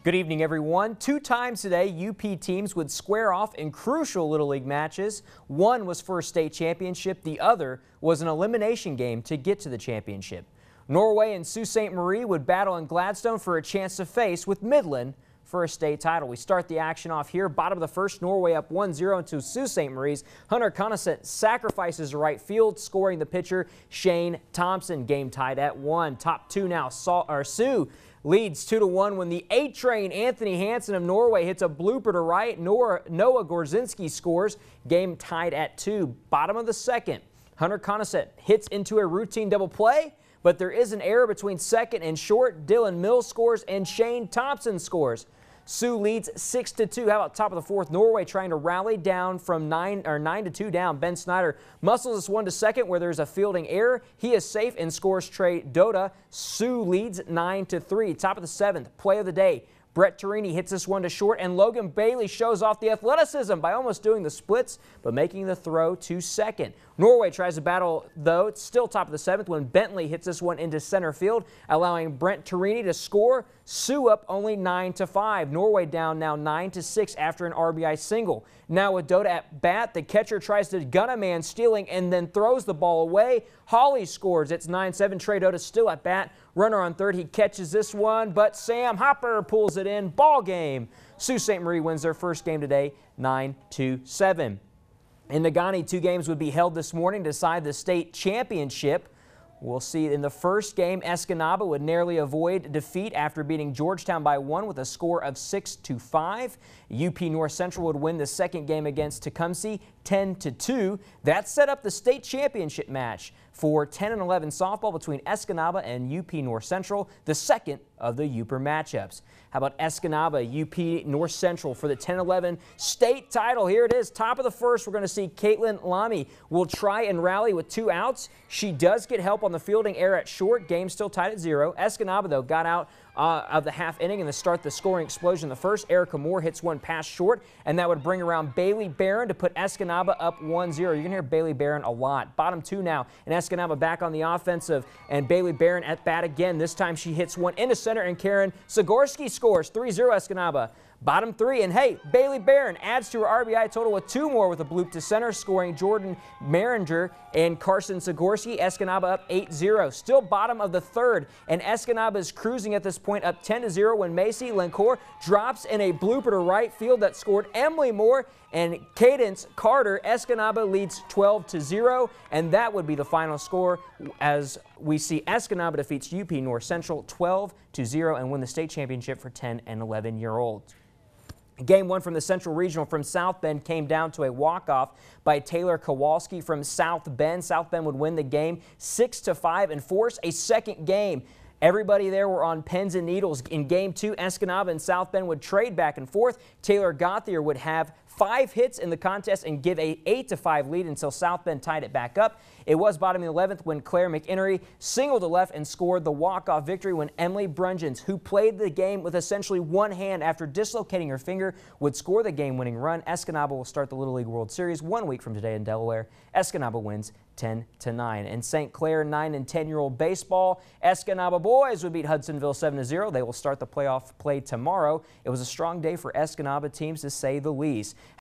Good evening, everyone. 2 times today, UP teams would square off in crucial Little League matches. One was for a state championship. The other was an elimination game to get to the championship. Norway and Sault Ste. Marie would battle in Gladstone for a chance to face with Midland for a state title. We start the action off here. Bottom of the first, Norway up 1-0 into Sault Ste. Marie's. Hunter Conisett sacrifices the right field, scoring the pitcher Shane Thompson. Game tied at 1. Top 2 now. Sioux leads 2-1 when the A-Train Anthony Hansen of Norway hits a blooper to right. Noah Gorzinski scores. Game tied at 2. Bottom of the second, Hunter Conisett hits into a routine double play, but there is an error between second and short. Dylan Mills scores and Shane Thompson scores. Sioux leads 6-2. How about top of the fourth? Norway trying to rally down from 9-2 down. Ben Snyder muscles us 1 to second where there's a fielding error. He is safe and scores Trey Doda. Sioux leads 9-3. Top of the seventh, play of the day. Brett Torini hits this one to short, and Logan Bailey shows off the athleticism by almost doing the splits, but making the throw to second. Norway tries to battle, though. It's still top of the seventh when Bentley hits this one into center field, allowing Brent Torini to score. Sioux up only 9-5. Norway down now 9-6 after an RBI single. Now with Doda at bat, the catcher tries to gun a man stealing and then throws the ball away. Holly scores. It's 9-7. Trey Doda still at bat. Runner on third. He catches this one, but Sam Hopper pulls it in. Ball game. Sault Ste. Marie wins their first game today, 9-7. In Negaunee, 2 games would be held this morning to decide the state championship. We'll see in the first game, Escanaba would narrowly avoid defeat after beating Georgetown by 1 with a score of 6-5. UP North Central would win the second game against Tecumseh 10-2. That set up the state championship match for 10 and 11 softball between Escanaba and UP North Central, the second of the UPer matchups. How about Escanaba, UP North Central for the 10-11 state title? Here it is, top of the first. We're going to see Caitlin Lamy will try and rally with 2 outs. She does get help on the fielding error at short. Game still tied at 0. Escanaba, though, got out of the half inning and to start the scoring explosion. The first, Erica Moore hits one past short, and that would bring around Bailey Barron to put Escanaba up 1-0. You're going to hear Bailey Barron a lot. Bottom 2 now, and Escanaba back on the offensive, and Bailey Barron at bat again. This time she hits one into center, and Karen Zagorski scores. 3-0 Escanaba. Bottom 3, and hey, Bailey Barron adds to her RBI total with 2 more with a bloop to center, scoring Jordan Maringer and Carson Zagorski. Escanaba up 8-0. Still bottom of the third, and Escanaba is cruising at this point up 10-0 when Macy Lencourt drops in a blooper to right field that scored Emily Moore and Cadence Carter. Escanaba leads 12-0, and that would be the final score as we see Escanaba defeats UP North Central 12-0 and win the state championship for 10 and 11-year-olds. Game 1 from the Central Regional from South Bend came down to a walk-off by Taylor Kowalski from South Bend. South Bend would win the game 6-5 and force a second game. Everybody there were on pins and needles. In Game 2, Escanaba and South Bend would trade back and forth. Taylor Gauthier would have 5 hits in the contest and give a 8-5 lead until South Bend tied it back up. It was bottom of the 11th when Claire McInery singled to left and scored the walk-off victory when Emily Brungens, who played the game with essentially one hand after dislocating her finger, would score the game-winning run. Escanaba will start the Little League World Series 1 week from today in Delaware. Escanaba wins 10-9. In St. Clair, 9 and 10-year-old baseball, Escanaba boys would beat Hudsonville 7-0. They will start the playoff play tomorrow. It was a strong day for Escanaba teams, to say the least.